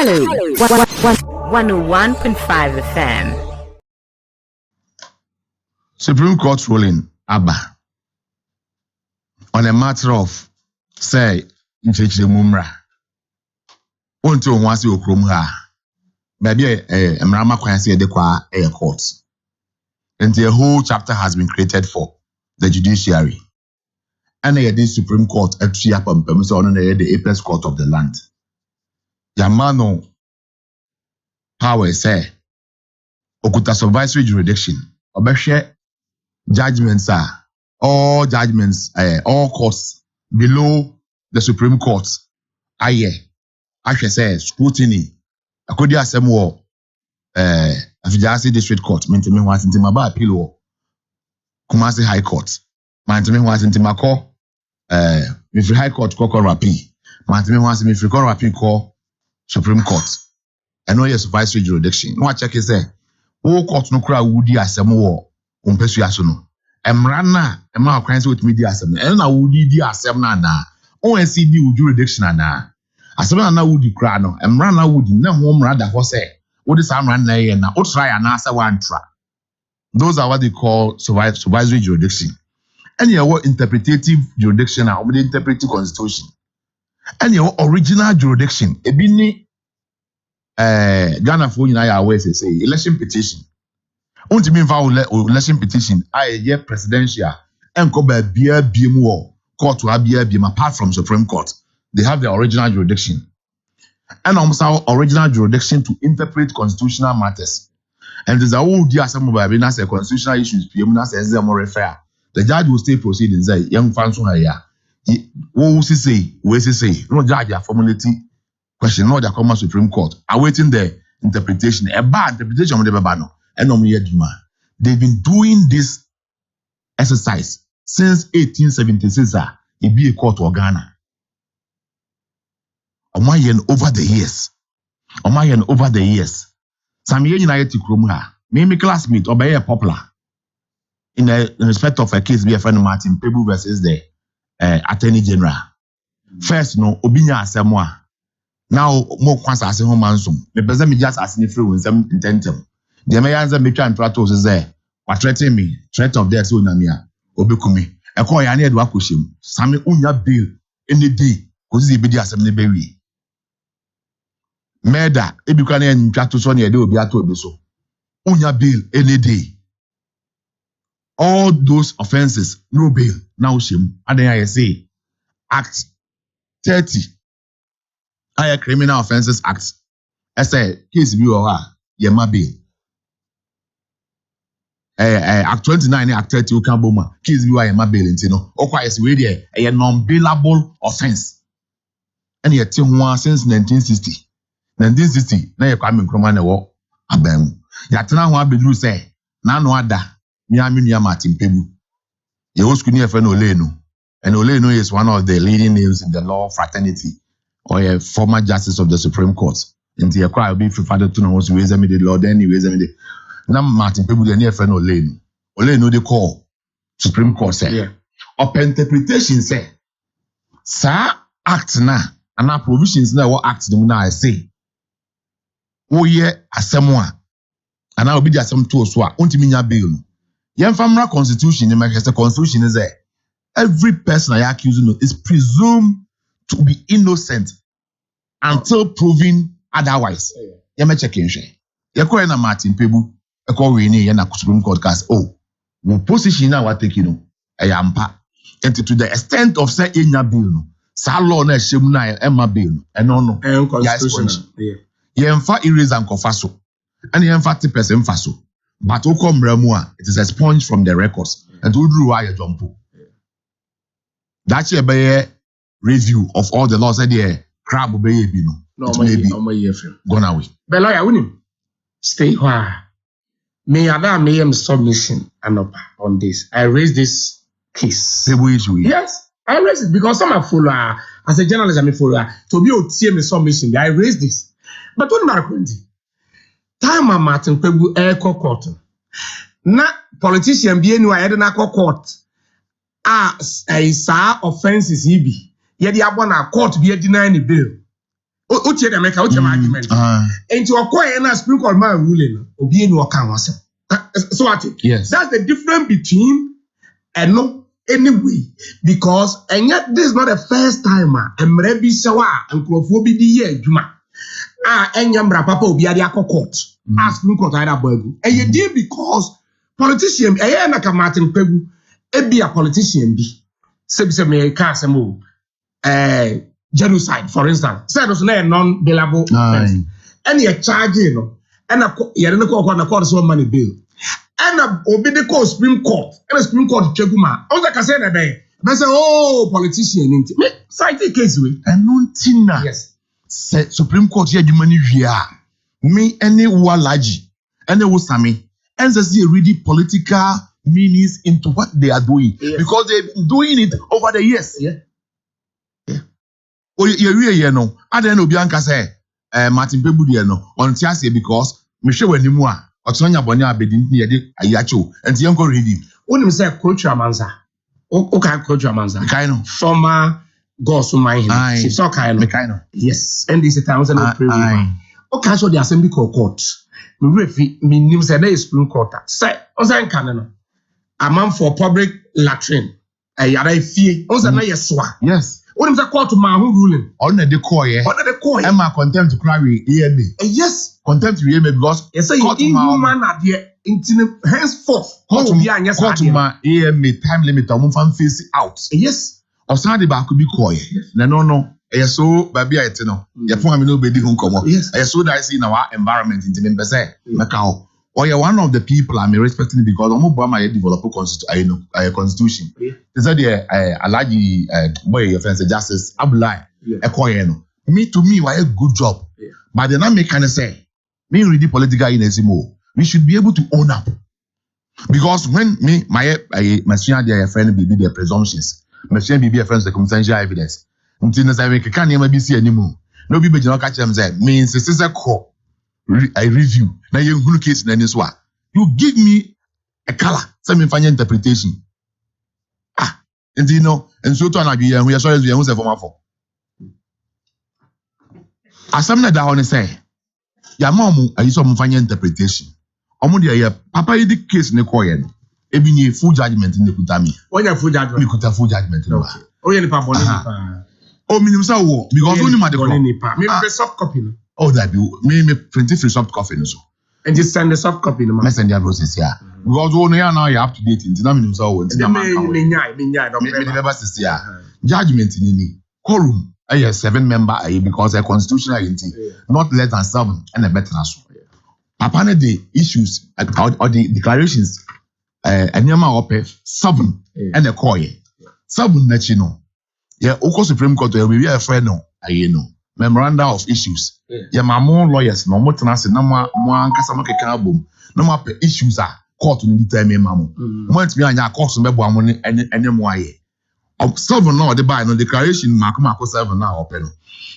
Hello, 101.5 FM. Supreme Court ruling, Abba, on a matter of, say, Nchechire Mumra. Until once you come here, maybe a Mrama Kwansi Edekwa a court. And the whole chapter has been created for the judiciary. And the Supreme Court at Triapam Permission the apex court of the land. Yamano power say Okuta supervisory jurisdiction. Obeshe judgments are all judgments, all courts below the Supreme Court. I should say scrutiny. Akodi asem wo Afijasi District Court. Mentimi was into my appeal Kumasi High Court. Mentimi was into my call. Mifri High Court call Rapi. Mentimi was Mifri call Rapi call Supreme Court. I know your supervisory jurisdiction. No check is there. All courts no cry woody asem wo umpesu yasono. Emrana ema kwanse with media asem. Na woody di asem na. ONCD would jurisdiction na. Asem na woody cry no. Emrana woody na home rather ho say. What is Amran na na o try and answer one try. Those are what they call supervisory jurisdiction. And your interpretative jurisdiction or the interpretive constitution. And your original jurisdiction. Ebini Ghana for you na say election petition. Unti mean for election petition. I presidential and go by BM court to BM apart from Supreme Court. They have their original jurisdiction. And almost our original jurisdiction to interpret constitutional matters. And there's a whole dear some of the constitutional issues, the judge will still proceed and say, young fans who are here. What say, no judge, a formality question, no, the common Supreme Court, awaiting the interpretation, a bad interpretation of the Babano, and no mere demand. They've been doing this exercise since 1876, it be a court or Ghana. Over the years. Some year United Krumha, maybe classmate or by a popular. In respect of a case, be a friend of Martin Pebu versus the Attorney General. First, no, Obinya Samoa. Now, more quants as a home ansum. The president just asking if you some intentum. The Americans make and pratos is there. What threatening me? Threat of death, so Namia, Obikumi. A call I need Wakushim. Sami Unya bill in the day, because he be the assembly baby. Murder, if you can end to Sonia, they will be at so. Unya bill any day. All those offenses, no bail, now shame. And then I say, Act 30. Higher Criminal Offences Act. I say, case view or yema bail. Act 29, Act 30, you can boom. Case view yema bail, you know. Okwa is really a non-bailable offense. And yet, since 1960. 1960, na Kwame Adom Appiah abem. Ya tena ho abedru say, na no ada, mi Martin Pebu. Ye oskuni efe no Olenu. And Olenu is one of the leading names in the law fraternity, or a former justice of the Supreme Court. And the acquire be father to know who is the law, then he is the now Martin Pebu, the near friend Olenu. Olenu they call Supreme Court say. Yeah. Open interpretation say, Sir, act na, and our provisions now what act them now I say. Oh yeah, asemwa. And I will be the assem to us wa. Untiminya bill. Yen famra constitution. The Manchester Constitution is there. Every person I accuse is presumed to be innocent until proven otherwise. Yema checking she. Yeko na Martin Pebu. Yeko we ni yena Supreme Court case. Oh, the position now what taking no. Ayampa. And to the extent of say enya bill no. Sa law na shemu na emma bill no. No. Constitution. Yeah. Yenfa erase and kofaso. And yenfa 30% faso. But okom remua, it is expunged from the records. And to do why you jump. That's a review of all the laws that here. Crab obey bino. No, my gone away. But lawyer, win. Stay where. May I submission on this. I raised this case. Yes, I raised it because I'm a follower. As a journalist, I'm a follower. To be a submission, I raised this. But what Marquinty? Time Martin Pebu air court. Na politician be anywhere at an court. A offenses he be. Yet the abona court be a denying the bill. Uche the make out argument. Into a quiet and Supreme Court man ruling. Obi no can was. So what? Yes. That's the difference between and no anyway. Because and yet this is not the first time and maybe sawa and crofobia the juma. And yambra papa obi adi court. Supreme Court either burgu. And you did because politician like a Martin Pegu be a politician be. Se me ka asemo genocide, for instance, said was a non-bailable offense. And you're charging, and you're not going to court so money bill. And obey the court, Supreme Court, and the Supreme Court, Cheguma. All the Cassandra Bay. I say, oh, politician, cite a case with. And no tina. Yes. Said Supreme Court here, the money via me, any walaji, any wasami, and they really political meanings into what they are doing. Yes. Because they've been doing it over the years. Yeah. Oh, you know, I don't know, Bianca say, Martin Pebu, no, on Tiasia because Michelle Nimua, or Sonia Bonia Bedin, a yacho, and the uncle reading. When you say culture manza, okay, culture manza, kind of former gods who mind him, she's so kind of, yes, and this is a thousand of prayer. Okay, so the assembly court, me name said there is Supreme Court, say, Osan Canano, a man for public latrine, a yada fee, Osan Yeswa, yes. What is the court to my ruling? On the decoy, and my contempt to cry EMA. Yes, contempt to EMA because yes, human at the intimate henceforth. Court to my EMA time limit on fan face out. Yes, or Sunday back could be coy. No. So, baby, I tell you, your point, nobody who come up. Yes, I saw that I see in our environment in the Mbese, Macau. Or you're one of the people I'm respecting because I'm Obama develop a constitution. They said a large boy offense justice Abulai Ekoyeno. To me, why a good job. But then I make kind of say, me read the political in Ezimo, we should be able to own up. Because when me, my senior friend be the presumptions, my senior be a friend the circumstantial evidence. Until I can't never see anymore. No people don't catch them say, means this is a call. I review. Now you case in this one. You give me a color, some final interpretation. And you know, and so to be we are sorry we are for. As some that I say, your mom, I use some final interpretation. Omodia, Papa, you the case in the coin. It be full judgment in the Kutami. When you full judgment, you could have full judgment. Oh, yeah, Papa. Oh, minimum because only my maybe the soft copy. Oh, that you me print free soft copy so. And just send the soft copy no. Send the process here. Because only now you have to date in the minimum so judgment in any quorum. 7-member because a constitutional entity, not less than 7 and a better as well. Papa the issues or the declarations and Yama Opef 7 and a coy 7 that you know. Yeah, Oko Supreme Court will be a friend no, memoranda of issues. Yeah, my more lawyers, no more tenants, no more Casamaka album, no more issues are court in the time, mamma. Once me and your course, money and more. Of 7 now, the buy no declaration, Marco 7 now, open.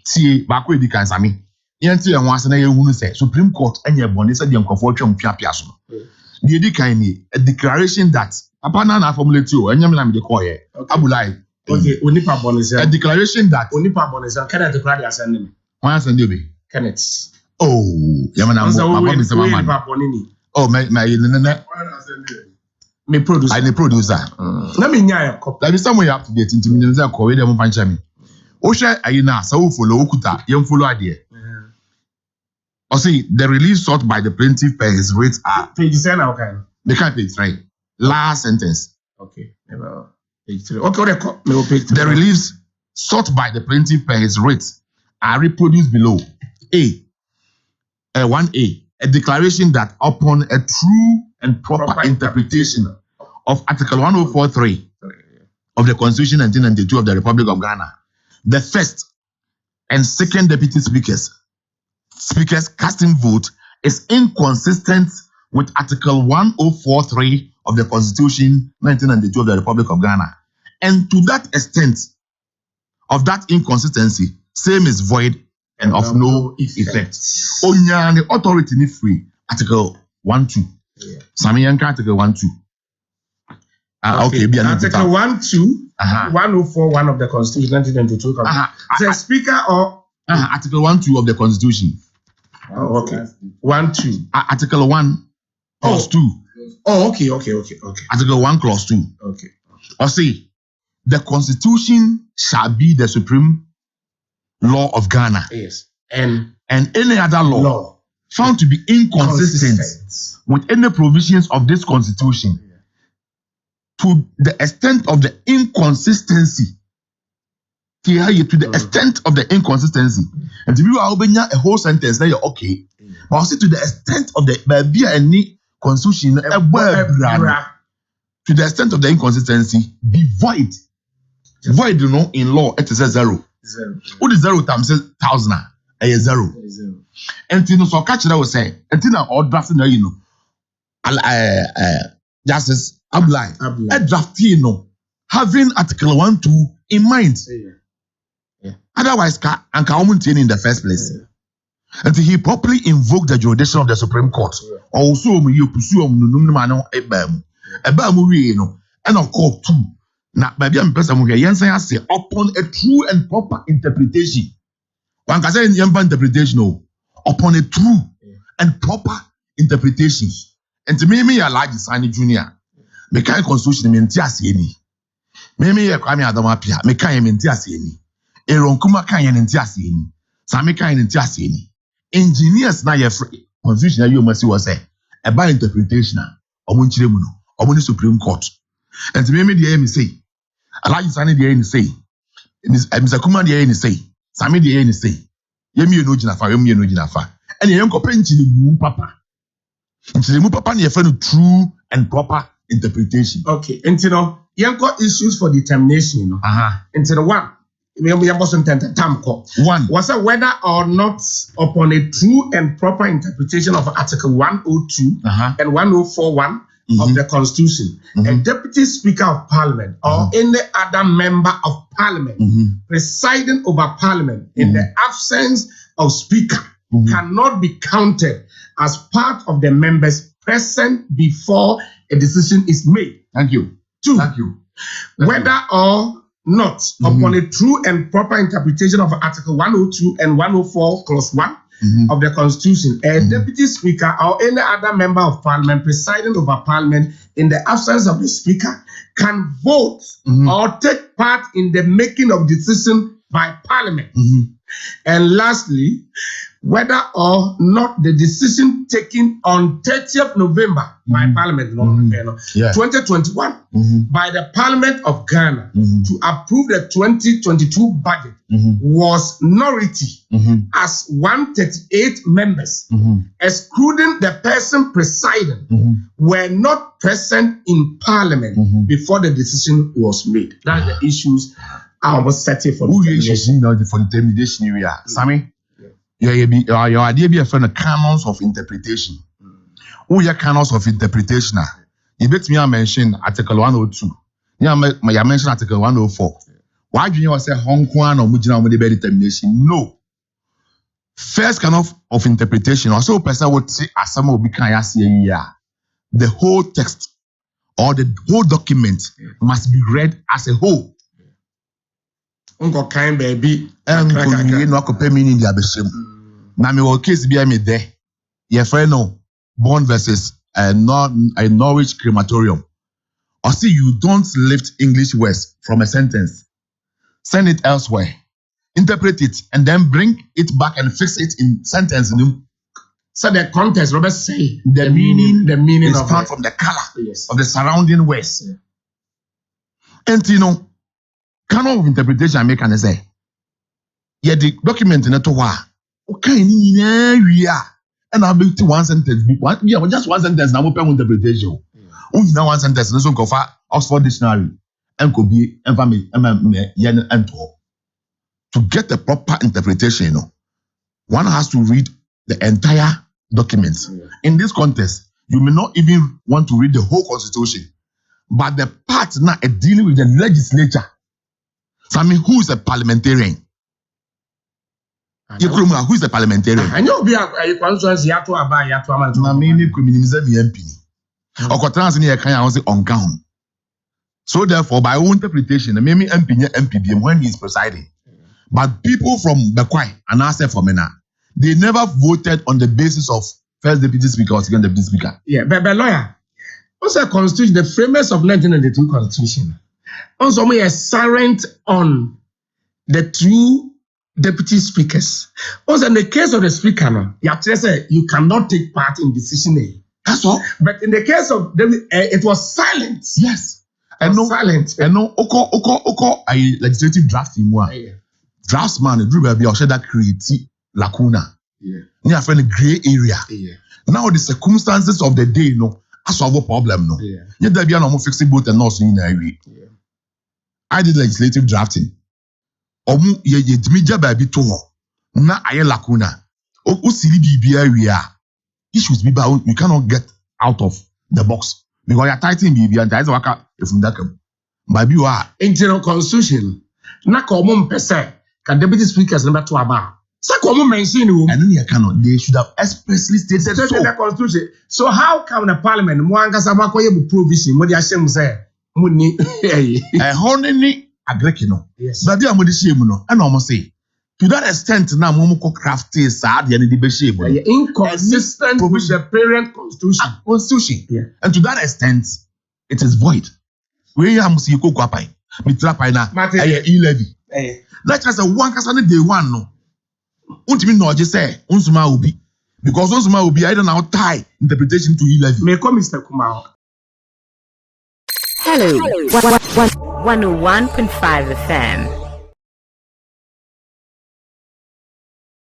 See, back with the Kansami. Yanti and once and I wouldn't say Supreme Court and your bonnet said young fortune Piapiaso. The Edikani, a declaration that Apana formula 2 and Yaman the Koye, Abulai. Okay, Unipa bonus. A declaration that Unipa bonus. Can I declare your sending? Once and Duby. Kenneth. Oh, Yamana, oh, my, me producer. I the producer. Let me know. Let me somewhere up to date into me. There's a call. They won't punch me. Osha, I na so follow Okuta. You follow idea. Or see the relief sought by the plaintiff per his rates are page 7. Okay. The can't page 3. Last sentence. Okay. Page 3. Okay. Page 3. The reliefs sought by the plaintiff per his rates are reproduced below. 1A. A declaration that upon a true and proper interpretation of Article 104.3 of the Constitution 1992 of the Republic of Ghana, the first and second deputy speakers casting vote is inconsistent with Article 104.3 of the Constitution 1992 of the Republic of Ghana. And to that extent of that inconsistency, same is void and of no effect. Only authority ni free. Article 1.2. Samiyanka Article 1.2. Okay. Article 1.2, 104.1 of the Constitution 1992. The Speaker or Article 1-2 of the Constitution. Oh, okay. 1-2. Article 1 clause 2. Oh, okay. Article 1 clause 2. Okay. Or say, the Constitution shall be the supreme law of Ghana. Yes. And any other law found to be inconsistent with any provisions of this Constitution, to the extent of the inconsistency. To the extent of the inconsistency. And to be a whole sentence, then you're okay. But also to the extent of the any Constitution, to the extent of the inconsistency, be void. Void, in law, it is a zero. What is 0 times 1,000? A zero. And so catch that was say, and all drafting, Justice Appiah, a draftee, having Article 1-2 in mind. Otherwise, and in the first place. Until he properly invoked the jurisdiction of the Supreme Court. Also, you pursue and of course, too. Now, maybe I'm person here, say upon a true and proper interpretation. One can say interpretation, upon a true and proper interpretation. And to me, I like Sani Junior. Me kind constitution me ntiase ni. Me Kwame Adom Appiah me kind me ntiase ni. Eron kuma kind ye ntiase ni. Sami kind ntiase ni. Engineers na ye constitution you must was say about interpretation omo nchire mu no omo ni Supreme Court. And to me dey me say I like Sani dey say Mr. Kuma dey say Sami dey say yemi no gina fa yemi no gina fa. And ye nko penchiri mu papa. Nchire mu papa na ye fa no true and proper interpretation. Okay, and you got issues for determination, Into the one was whether or not upon a true and proper interpretation of Article 102 and 104.1 of the Constitution, a Deputy Speaker of Parliament or any other member of Parliament presiding over Parliament in the absence of Speaker cannot be counted as part of the members present before a decision is made. Thank you. 2. Thank you. Whether or not upon a true and proper interpretation of Article 102 and 104 clause 1 of the Constitution, a Deputy Speaker or any other member of Parliament presiding over Parliament in the absence of the Speaker can vote or take part in the making of decision by Parliament. And lastly, whether or not the decision taken on 30th November by Parliament 2021 by the Parliament of Ghana to approve the 2022 budget was minority as 138 members, excluding the person presiding, were not present in Parliament before the decision was made. That's the issues I was setting for determination area. Sammy? Your idea be a friend of canons of interpretation. Who your canons of interpretation? You bet me I mention Article 102. You mention Article 104. Why do you say Hong Kong or Mujina with the determination? No. First canon of interpretation, also person would say as some will be the whole text or the whole document must be read as a whole. Uncle kind baby and no meaning the abeshim. Now me will case be me there. Your friend no Bond versus Norwich crematorium. Or see you don't lift English words from a sentence. Send it elsewhere. Interpret it and then bring it back and fix it in sentence. So the context, Robert say the meaning is found from the color of the surrounding words. And canon of interpretation I make and say, yeah, the document in a towa. Okay, and I'll be to one sentence. Just one sentence. Now open interpretation. Only now one sentence. No so go for Oxford Dictionary and could be to get the proper interpretation. One has to read the entire document. In this context, you may not even want to read the whole Constitution, but the part now dealing with the legislature. So I mean, who is a parliamentarian? Who is the parliamentarian? I know be a constituency yato aba yato ama. Na me ni criminalize me MP. Okotrans ni e kan ya say on count. So therefore, by own interpretation, me MP MP when he is presiding. But people from Bekwai and Ase Fomena, they never voted on the basis of first deputy speaker or second deputy speaker. Yeah, but lawyer, also constitution, the framers of 1992 constitution, also we are silent on the two deputy speakers. Also in the case of the speaker, no, you cannot take part in decision. That's all. But in the case of it was silent. Yes. And no silent. And no oko a legislative drafting one. Draftsman drew baby or that create lacuna. Yeah. Near friend gray area. Yeah. Now the circumstances of the day no solve a problem no. Yeah. Yet there be no more fixing both and not in area. Yeah. I did legislative drafting. Omu ye dmija baby to na aye lacuna. O sili bibia we are. Issues be about you cannot get out of the box because you're tightening BB and that's what from that baby you are internal constitution. Na common person can deputy speakers number 2 about. So common mention and then you cannot. They should have expressly stated so. The constitution. So how come the parliament mwanga sabako ye provision mo di asem say money honey agree no. Yes. Baby amodi shame no. And almost say to that extent, now Momoko crafty sad and the inconsistent with the parent constitution. Yeah. And to that extent, it is void. We have to see Kwapai, Mitra Pina, E-levy. Let's just say one person day one no. Won't mean no just say Unsuma will be because Unsuma will be I don't know tie interpretation to E-levy. May come Mr. Kumar. Hello. 101.5 FM.